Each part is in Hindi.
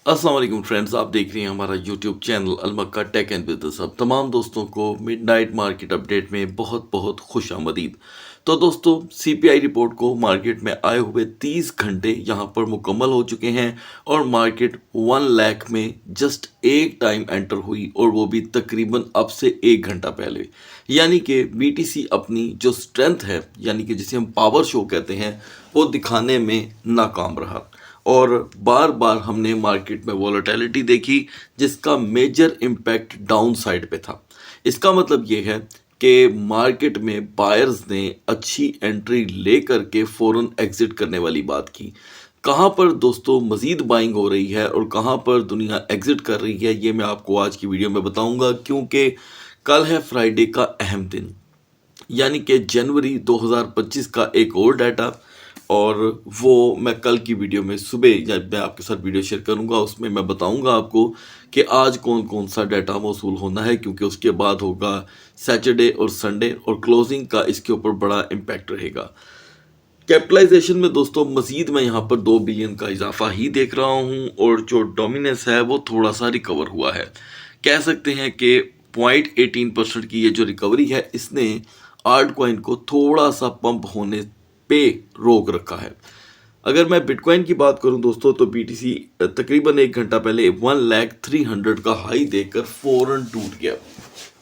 अस्सलाम वालेकुम फ्रेंड्स, आप देख रहे हैं हमारा YouTube channel Almakka tech and business. अब तमाम दोस्तों को मिडनाइट मार्केट अपडेट में बहुत बहुत खुश आमदीद। तो दोस्तों, सीपीआई रिपोर्ट को मार्केट में आए हुए 30 घंटे यहाँ पर मुकम्मल हो चुके हैं और मार्केट 1 लाख में जस्ट एक टाइम एंटर हुई, और वो भी तकरीबन अब से 1 घंटा पहले। यानी कि बीटीसी अपनी जो स्ट्रेंथ है, यानी कि जिसे हम पावर शो कहते हैं, वो दिखाने में नाकाम रहा। और बार बार हमने मार्केट में वॉलेटिलिटी देखी, जिसका मेजर इम्पैक्ट डाउन साइड पे था। इसका मतलब ये है कि मार्केट में बायर्स ने अच्छी एंट्री ले करके फ़ौरन एग्जिट करने वाली बात की। कहाँ पर दोस्तों मज़ीद बाइंग हो रही है और कहाँ पर दुनिया एग्जिट कर रही है, ये मैं आपको आज की वीडियो में बताऊंगा, क्योंकि कल है फ्राइडे का अहम दिन, यानी कि जनवरी 2025 का एक और डाटा। और वो मैं कल की वीडियो में सुबह जब मैं आपके साथ वीडियो शेयर करूंगा, उसमें मैं बताऊंगा आपको कि आज कौन कौन सा डाटा मौसूल होना है, क्योंकि उसके बाद होगा सैटरडे और संडे, और क्लोजिंग का इसके ऊपर बड़ा इम्पैक्ट रहेगा। कैपिटलाइजेशन में दोस्तों मजीद मैं यहाँ पर 2 बिलियन का इजाफा ही देख रहा हूँ, और जो डोमिनेंस है वो थोड़ा सा रिकवर हुआ है। कह सकते हैं कि 0.18% की ये जो रिकवरी है, इसने आर्ट कॉइन को थोड़ा सा पंप होने पे रोक रखा है। अगर मैं बिटकॉइन की बात करूं दोस्तों, तो बीटीसी तकरीबन 1 घंटा पहले 1,03,000 का हाई देकर फौरन टूट गया।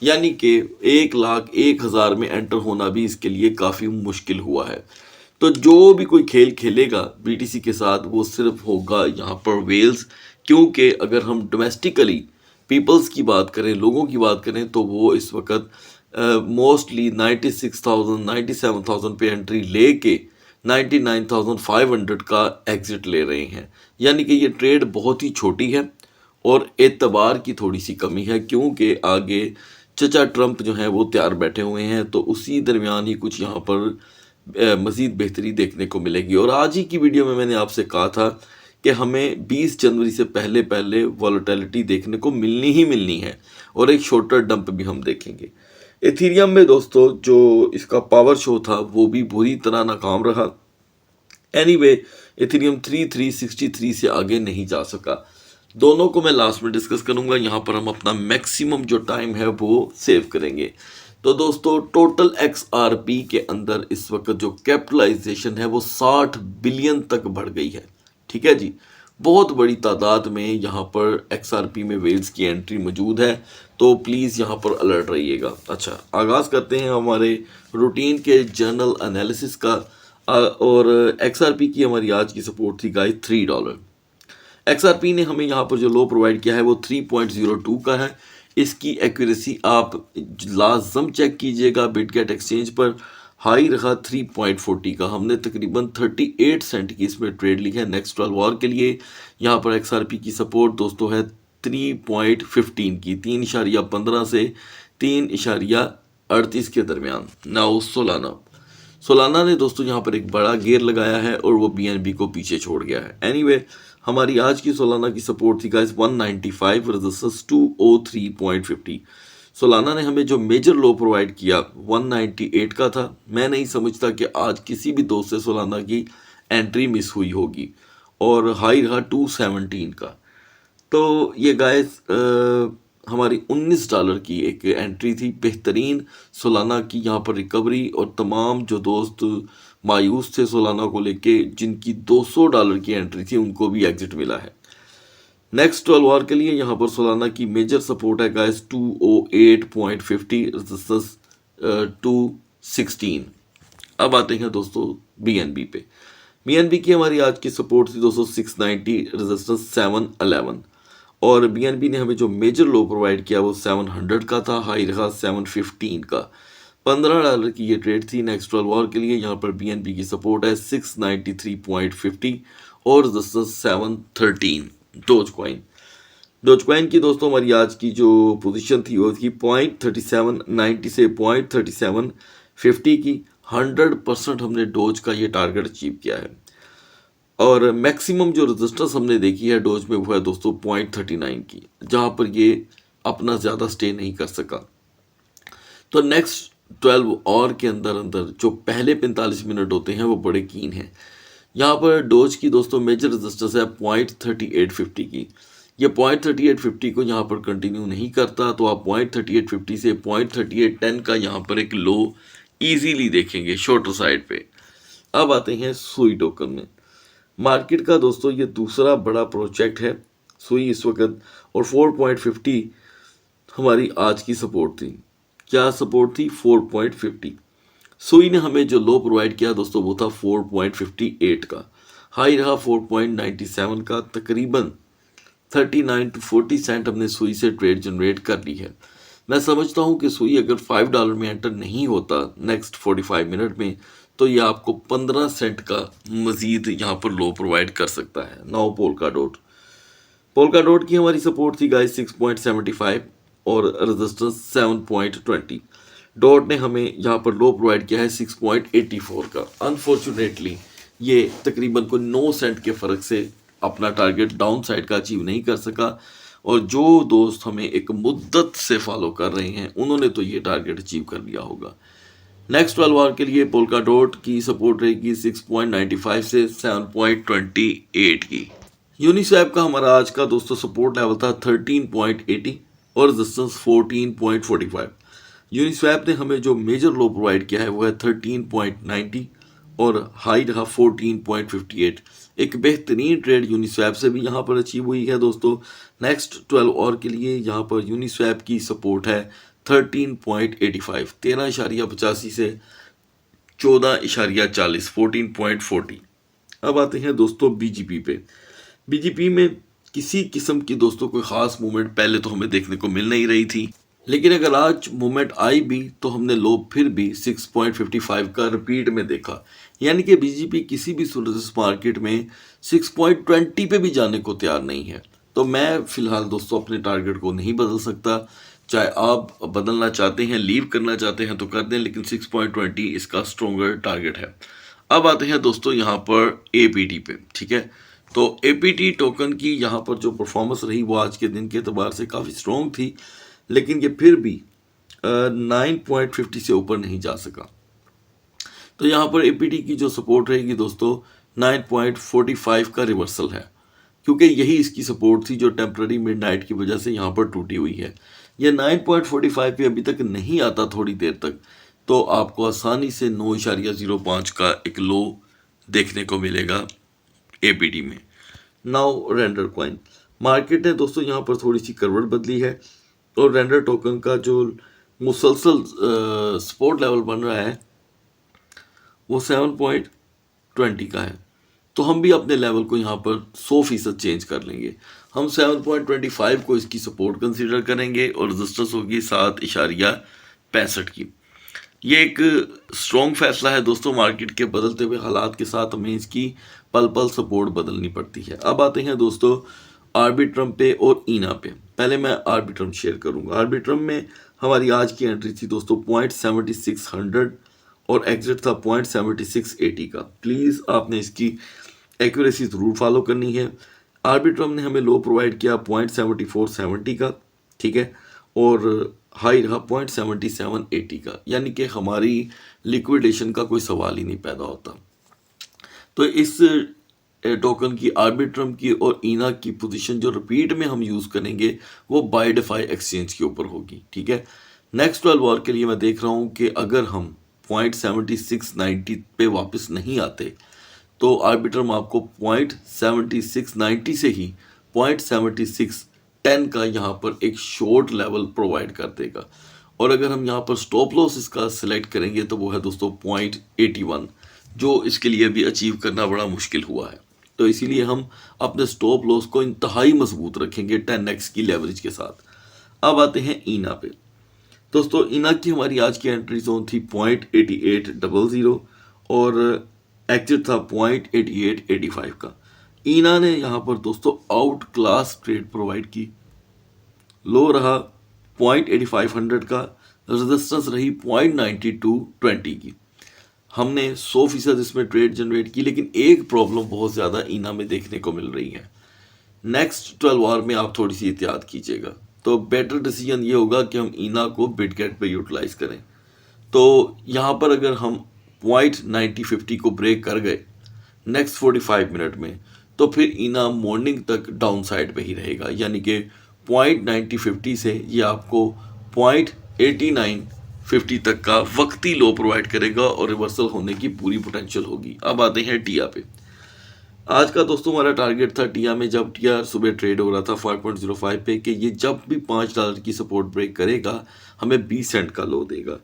यानी कि 1,01,000 में एंटर होना भी इसके लिए काफ़ी मुश्किल हुआ है। तो जो भी कोई खेल खेलेगा बीटीसी के साथ, वो सिर्फ होगा यहाँ पर वेल्स, क्योंकि अगर हम डोमेस्टिकली पीपल्स की बात करें, लोगों की बात करें, तो वो इस वक्त मोस्टली 96,000 97,000 पे एंट्री लेके 99,500 का एग्जिट ले रहे हैं। यानी कि ये ट्रेड बहुत ही छोटी है और एतबार की थोड़ी सी कमी है, क्योंकि आगे चचा ट्रंप जो हैं वो तैयार बैठे हुए हैं, तो उसी दरमियान ही कुछ यहाँ पर मज़ीद बेहतरी देखने को मिलेगी। और आज ही की वीडियो में मैंने आपसे कहा था कि हमें 20 जनवरी से पहले पहले वॉलेटिलिटी देखने को मिलनी ही मिलनी है, और एक शॉर्टर डंप भी हम देखेंगे। एथीरियम में दोस्तों जो इसका पावर शो था वो भी बुरी तरह नाकाम रहा। एनीवे, एथीरियम 3363 से आगे नहीं जा सका। दोनों को मैं लास्ट में डिस्कस करूंगा। यहाँ पर हम अपना मैक्सिमम जो टाइम है वो सेव करेंगे। तो दोस्तों, टोटल XRP के अंदर इस वक्त जो कैपिटलाइजेशन है वो 60 बिलियन तक बढ़ गई है। ठीक है जी, बहुत बड़ी तादाद में यहाँ पर XRP में वेल्स की एंट्री मौजूद है, तो प्लीज़ यहाँ पर अलर्ट रहिएगा। अच्छा, आगाज़ करते हैं हमारे रूटीन के जर्नल एनालिसिस का। और XRP की हमारी आज की सपोर्ट थी गाइस $3। XRP ने हमें यहाँ पर जो लो प्रोवाइड किया है वो 3.02 का है। इसकी एक्यूरेसी आप लाजम चेक कीजिएगा। बिटगेट एक्सचेंज पर हाई रहा 3.40 का। हमने तकरीबन 38 सेंट की इसमें ट्रेड ली है नेक्स्ट 12 आवर के लिए। यहाँ पर XRP की सपोर्ट दोस्तों है 3.15 की, 3.15 से 3.38 के दरमियान। नाउ सोलाना ने दोस्तों यहाँ पर एक बड़ा गेयर लगाया है और वो BNB को पीछे छोड़ गया है। एनीवे, हमारी आज की सोलाना की सपोर्ट थी गाइस 195, रेजिस्टेंस 203.50। सोलाना ने हमें जो मेजर लो प्रोवाइड किया 198 का था। मैं नहीं समझता कि आज किसी भी दोस्त से सोलाना की एंट्री मिस हुई होगी, और हाई रहा 217 का। तो ये गाइस हमारी $19 की एक एंट्री थी बेहतरीन सोलाना की। यहाँ पर रिकवरी, और तमाम जो दोस्त मायूस थे सोलाना को लेके, जिनकी $200 की एंट्री थी, उनको भी एग्जिट मिला है। नेक्स्ट 12 आवर के लिए यहाँ पर सोलाना की मेजर सपोर्ट है गाइस 208.50, रेजिस्टेंस 216। अब आते हैं दोस्तों BNB पे। BNB की हमारी आज की सपोर्ट थी दोस्तों 690, रेजिस्टेंस 711। और BNB ने हमें जो मेजर लो प्रोवाइड किया वो 700 का था, हाई रहा 715 का। $15 की ये ट्रेड थी नेक्स्ट 12 आवर के लिए। यहाँ पर BNB की सपोर्ट है 693.50 और रेजिस्टेंस 713। डोज कॉइन की दोस्तों हमारी आज की जो पोजीशन थी वो थी 0.3790 से 0.3750 की। 100% हमने डोज का ये टारगेट अचीव किया है, और मैक्सिमम जो रेजिस्टेंस हमने देखी है डोज में वो है दोस्तों 0.39 की, जहाँ पर ये अपना ज़्यादा स्टे नहीं कर सका। तो नेक्स्ट 12 आवर के अंदर अंदर जो पहले 45 मिनट होते हैं वो बड़े कीन हैं। यहाँ पर डोज की दोस्तों मेजर रेजिस्टेंस है 0.3850 की। ये 0.3850 को यहाँ पर कंटिन्यू नहीं करता तो आप 0.3850 से 0.3810 का यहाँ पर एक लो इजीली देखेंगे शॉर्टर साइड पे। अब आते हैं सुई टोकन में। मार्केट का दोस्तों ये दूसरा बड़ा प्रोजेक्ट है सुई इस वक्त, और 4.50 हमारी आज की सपोर्ट थी। क्या सपोर्ट थी? 4.50। सुई ने हमें जो लो प्रोवाइड किया दोस्तों वो था 4.58 का, हाई रहा 4.97 का, तकरीबन 39 to 40 सेंट हमने सुई से ट्रेड जनरेट कर ली है। मैं समझता हूं कि सुई अगर $5 में एंटर नहीं होता नेक्स्ट 45 मिनट में तो ये आपको 15 सेंट का मजीद यहाँ पर लो प्रोवाइड कर सकता है। नाउ पोल्का डॉट की हमारी सपोर्ट थी गाइस 6.75 और रेजिस्टेंस 7.20। डॉट ने हमें यहाँ पर लो प्रोवाइड किया है 6.84 का। अनफॉर्चुनेटली ये तकरीबन कोई 9 सेंट के फ़र्क से अपना टारगेट डाउन साइड का अचीव नहीं कर सका, और जो दोस्त हमें एक मुद्दत से फॉलो कर रहे हैं उन्होंने तो ये टारगेट अचीव कर लिया होगा। नेक्स्ट 12 आवर के लिए पोल्का डॉट की सपोर्ट रहेगी 6.95 से 7.28 की। यूनिस्वैप का हमारा आज का दोस्तों सपोर्ट लेवल था 13.80 और रेजिस्टेंस 14.45। यूनिस्वैप ने हमें जो मेजर लो प्रोवाइड किया है वो है 13.90 और हाई रहा 14.58। एक बेहतरीन ट्रेड यूनिस्वैप से भी यहाँ पर अचीव हुई है दोस्तों। नेक्स्ट 12 आवर के लिए यहाँ पर यूनिस्वैप की सपोर्ट है 13.85, 13.85 से 14.40, 14.40। अब आते हैं दोस्तों बीजीपी पे। बीजीपी में किसी किस्म की दोस्तों कोई ख़ास मूवमेंट पहले तो हमें देखने को मिल नहीं रही थी, लेकिन अगर आज मूवमेंट आई भी तो हमने लो फिर भी 6.55 का रिपीट में देखा, यानी कि बीजीपी किसी भी सूरत इस मार्केट में 6.20 पे भी जाने को तैयार नहीं है। तो मैं फ़िलहाल दोस्तों अपने टारगेट को नहीं बदल सकता, चाहे आप बदलना चाहते हैं, लीव करना चाहते हैं तो कर दें, लेकिन 6.20 इसका स्ट्रोंगर टारगेट है। अब आते हैं दोस्तों यहाँ पर एपीटी पे, ठीक है। तो एपीटी टोकन की यहाँ पर जो परफॉर्मेंस रही वो आज के दिन के एतबार से काफ़ी स्ट्रॉन्ग थी, लेकिन ये फिर भी 9.50 से ऊपर नहीं जा सका। तो यहाँ पर एपीटी की जो सपोर्ट रहेगी दोस्तों 9.45 का रिवर्सल है, क्योंकि यही इसकी सपोर्ट थी जो टेम्पररी मिडनाइट की वजह से यहाँ पर टूटी हुई है। ये 9.45 पे अभी तक नहीं आता थोड़ी देर तक, तो आपको आसानी से 9.05 का एक लो देखने को मिलेगा एपीटी में। नाउ रेंडर कॉइन मार्केट ने दोस्तों यहाँ पर थोड़ी सी करवट बदली है, और रेंडर टोकन का जो मुसलसल सपोर्ट लेवल बन रहा है वो 7.20 का है। तो हम भी अपने लेवल को यहाँ पर 100% चेंज कर लेंगे। हम 7.25 को इसकी सपोर्ट कंसीडर करेंगे और रेजिस्टेंस होगी 7.65 की। ये एक स्ट्रॉन्ग फैसला है दोस्तों। मार्केट के बदलते हुए हालात के साथ हमें इसकी पल पल सपोर्ट बदलनी पड़ती है। अब आते हैं दोस्तों आर्बिट्रम पे और ईना पे। पहले मैं आर्बिट्रम शेयर करूंगा। आर्बिट्रम में हमारी आज की एंट्री थी दोस्तों 0.7600 और एग्जिट था 0.7680 का। प्लीज़ आपने इसकी एक्यूरेसी ज़रूर फॉलो करनी है। आर्बिट्रम ने हमें लो प्रोवाइड किया 0.7470 का, ठीक है, और हाई रहा 0.7780 का, यानी कि हमारी लिक्विडेशन का कोई सवाल ही नहीं पैदा होता। तो इस टोकन की, आर्बिट्रम की और ईना की पोजीशन जो रिपीट में हम यूज़ करेंगे वो बाय डिफाई एक्सचेंज के ऊपर होगी, ठीक है। नेक्स्ट 12 आवर के लिए मैं देख रहा हूँ कि अगर हम 0.7690 पे वापस नहीं आते तो आर्बिट्रम आपको 0.7690 से ही 0.7610 का यहाँ पर एक शॉर्ट लेवल प्रोवाइड कर देगा। और अगर हम यहाँ पर स्टॉप लॉस इसका सिलेक्ट करेंगे तो वो है दोस्तों 0.81, जो इसके लिए भी अचीव करना बड़ा मुश्किल हुआ है। तो इसीलिए हम अपने स्टॉप लॉस को इंतहाई मजबूत रखेंगे 10x की लेवरेज के साथ। अब आते हैं ईना पे। दोस्तों ईना की हमारी आज की एंट्री जोन थी 0.8800 और एग्जिट था 0.8885 का। ईना ने यहाँ पर दोस्तों आउट क्लास ट्रेड प्रोवाइड की। लो रहा 0.8500 का, रेजिस्टेंस रही 0.9220 की। हमने 100% इसमें ट्रेड जनरेट की, लेकिन एक प्रॉब्लम बहुत ज़्यादा ईना में देखने को मिल रही है। नेक्स्ट 12 आवर में आप थोड़ी सी एहतियात कीजिएगा, तो बेटर डिसीजन ये होगा कि हम ईना को बिटगेट पे यूटिलाइज करें। तो यहाँ पर अगर हम 0.9050 को ब्रेक कर गए नेक्स्ट 45 मिनट में, तो फिर इना मॉर्निंग तक डाउन साइड पे ही रहेगा, यानी कि पॉइंट 9050 से ये आपको पॉइंट 8950 तक का वक्ती लो प्रोवाइड करेगा और रिवर्सल होने की पूरी पोटेंशियल होगी। अब आते हैं टिया पे। आज का दोस्तों हमारा टारगेट था टिया में, जब टिया सुबह ट्रेड हो रहा था 5.05 पे, कि ये जब भी $5 की सपोर्ट ब्रेक करेगा हमें 20 सेंट का लो देगा।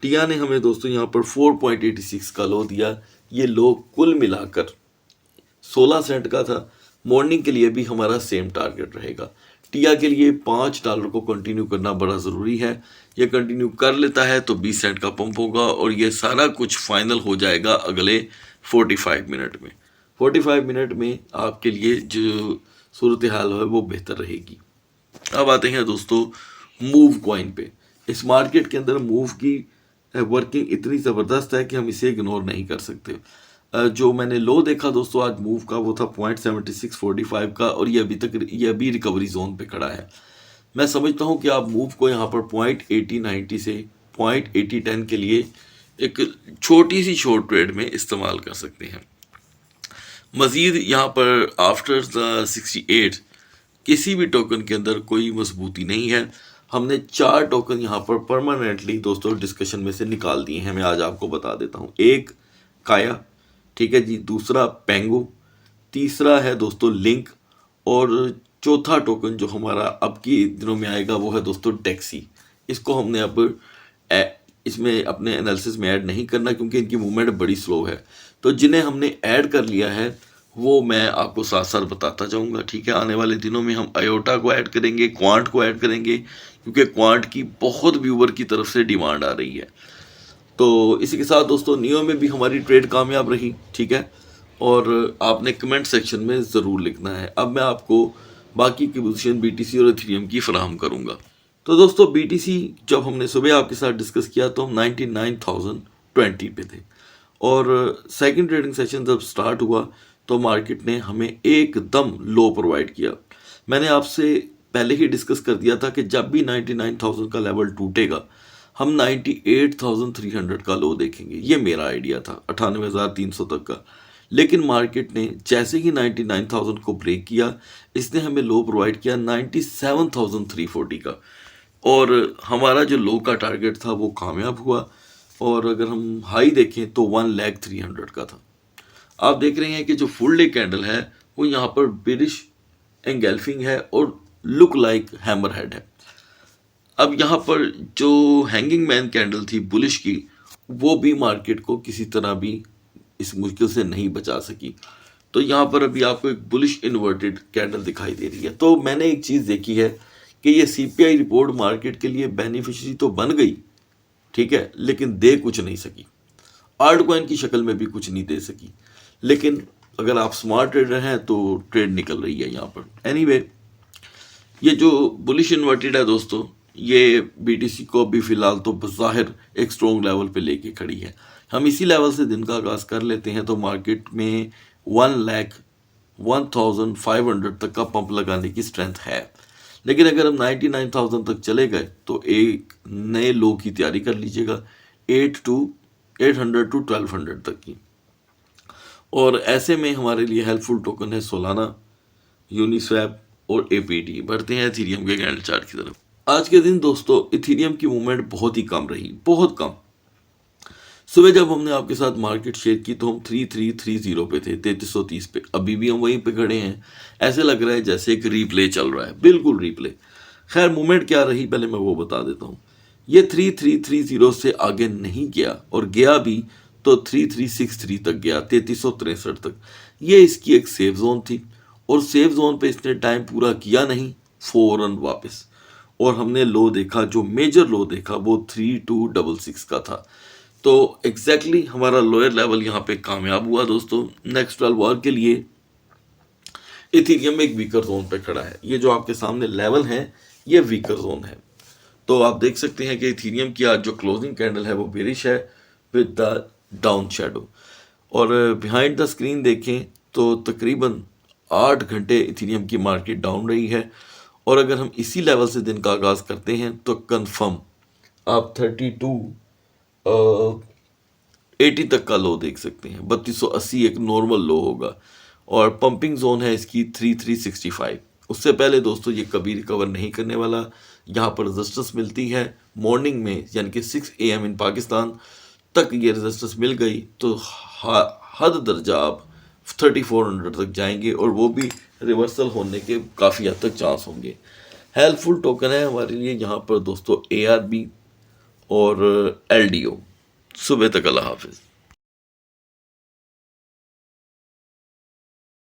टिया ने हमें दोस्तों यहाँ पर 4.86 का लो दिया। ये लो कुल मिलाकर 16 सेंट का था। मॉर्निंग के लिए भी हमारा सेम टारगेट रहेगा। टिया के लिए $5 को कंटिन्यू करना बड़ा ज़रूरी है। ये कंटिन्यू कर लेता है तो 20 सेंट का पंप होगा और ये सारा कुछ फाइनल हो जाएगा अगले 45 मिनट में। 45 मिनट में आपके लिए जो सूरत हाल है वो बेहतर रहेगी। अब आते हैं दोस्तों मूव कॉइन पे। इस मार्केट के अंदर मूव की वर्किंग इतनी ज़बरदस्त है कि हम इसे इग्नोर नहीं कर सकते। जो मैंने लो देखा दोस्तों आज मूव का, वो था 0.7645 का और ये अभी रिकवरी जोन पे खड़ा है। मैं समझता हूँ कि आप मूव को यहाँ पर 0.8090 से 0.8010 के लिए एक छोटी सी शॉर्ट ट्रेड में इस्तेमाल कर सकते हैं। मज़ीद यहाँ पर आफ्टर द 68 किसी भी टोकन के अंदर कोई मजबूती नहीं है। हमने 4 टोकन यहाँ पर परमानेंटली दोस्तों डिस्कशन में से निकाल दिए हैं। मैं आज आपको बता देता हूँ। एक काया, ठीक है जी, दूसरा पेंगो, तीसरा है दोस्तों लिंक और चौथा टोकन जो हमारा अब की दिनों में आएगा वो है दोस्तों टैक्सी। इसको हमने अब इसमें अपने एनालिसिस में ऐड नहीं करना क्योंकि इनकी मूवमेंट बड़ी स्लो है। तो जिन्हें हमने ऐड कर लिया है वो मैं आपको साथ साथ बताता जाऊंगा, ठीक है। आने वाले दिनों में हम आयोटा को ऐड करेंगे, क्वांट को ऐड करेंगे, क्योंकि क्वांट की बहुत व्यूवर की तरफ से डिमांड आ रही है। तो इसी के साथ दोस्तों नियो में भी हमारी ट्रेड कामयाब रही, ठीक है। और आपने कमेंट सेक्शन में ज़रूर लिखना है। अब मैं आपको बाकी की पोजीशन बीटीसी और इथेरियम की फराहम करूंगा। तो दोस्तों बीटीसी जब हमने सुबह आपके साथ डिस्कस किया तो हम 99,020 पे थे और सेकंड ट्रेडिंग सेशन जब स्टार्ट हुआ तो मार्केट ने हमें एकदम लो प्रोवाइड किया। मैंने आपसे पहले ही डिस्कस कर दिया था कि जब भी 99,000 का लेवल टूटेगा हम 98,300 का लो देखेंगे। ये मेरा आइडिया था 98,300 तक का। लेकिन मार्केट ने जैसे ही 99,000 को ब्रेक किया इसने हमें लो प्रोवाइड किया 97,340 का और हमारा जो लो का टारगेट था वो कामयाब हुआ। और अगर हम हाई देखें तो 1,03,000 का था। आप देख रहे हैं कि जो फुल डे कैंडल है वो यहाँ पर बेरिश एंगल्फिंग है और लुक लाइक हैमर हेड है। अब यहाँ पर जो हैंगिंग मैन कैंडल थी बुलिश की वो भी मार्केट को किसी तरह भी इस मुश्किल से नहीं बचा सकी। तो यहाँ पर अभी आपको एक बुलिश इन्वर्टेड कैंडल दिखाई दे रही है। तो मैंने एक चीज़ देखी है कि ये सीपीआई रिपोर्ट मार्केट के लिए बेनिफिशियरी तो बन गई, ठीक है, लेकिन दे कुछ नहीं सकी। आर्ट कॉइन की शक्ल में भी कुछ नहीं दे सकी। लेकिन अगर आप स्मार्ट ट्रेडर हैं तो ट्रेड निकल रही है यहाँ पर। एनीवे ये जो बुलिश इन्वर्टेड है दोस्तों ये बीटीसी को अभी फिलहाल तो बज़ाहिर एक स्ट्रॉन्ग लेवल पे लेके खड़ी है। हम इसी लेवल से दिन का आगाज़ कर लेते हैं तो मार्केट में 1,01,500 तक का पंप लगाने की स्ट्रेंथ है। लेकिन अगर हम 99,000 तक चले गए तो एक नए लो की तैयारी कर लीजिएगा 800 टू 1200 तक की। और ऐसे में हमारे लिए हेल्पफुल टोकन है सोलाना, यूनिस्वैप और एपीटी। बढ़ते हैं इथेरियम के कैंडल चार्ट की तरफ। आज के दिन दोस्तों इथेरियम की मूवमेंट बहुत ही कम रही, बहुत कम। सुबह जब हमने आपके साथ मार्केट शेयर की तो हम 3330 पे थे, 3330 पे। अभी भी हम वहीं पे खड़े हैं। ऐसे लग रहा है जैसे एक रीप्ले चल रहा है, बिल्कुल रीप्ले। खैर मूवमेंट क्या रही पहले मैं वो बता देता हूँ। ये 3330 से आगे नहीं गया और गया भी तो 3363 तक गया, 3363 तक। ये इसकी एक सेफ जोन थी और सेफ जोन पे इसने टाइम पूरा किया नहीं, फौरन वापस। और हमने लो देखा, जो मेजर लो देखा वो 3266 का था। तो एग्जैक्टली हमारा लोअर लेवल यहाँ पे कामयाब हुआ दोस्तों। नेक्स्ट 12 आवर के लिए इथेरियम एक वीकर जोन पे खड़ा है। ये जो आपके सामने लेवल है ये वीकर जोन है। तो आप देख सकते हैं कि इथेरियम की आज जो क्लोजिंग कैंडल है वो बेरिश है विद द डाउन शेडो। और बिहाइंड द स्क्रीन देखें तो तकरीबन 8 घंटे इथेरियम की मार्केट डाउन रही है। और अगर हम इसी लेवल से दिन का आगाज़ करते हैं तो कंफर्म आप 80 तक का लो देख सकते हैं। 3280 एक नॉर्मल लो होगा और पंपिंग जोन है इसकी 3365। उससे पहले दोस्तों ये कभी रिकवर नहीं करने वाला। यहाँ पर रेजिस्टेंस मिलती है मॉर्निंग में, यानी कि 6 AM इन पाकिस्तान तक ये रेजिस्टेंस मिल गई तो हद दर्जा आप 3400 तक जाएंगे और वो भी रिवर्सल होने के काफ़ी हद तक चांस होंगे। हेल्पफुल टोकन है हमारे लिए यहाँ पर दोस्तों ARB और LDO। सुबह तक अल्लाह हाफिज़।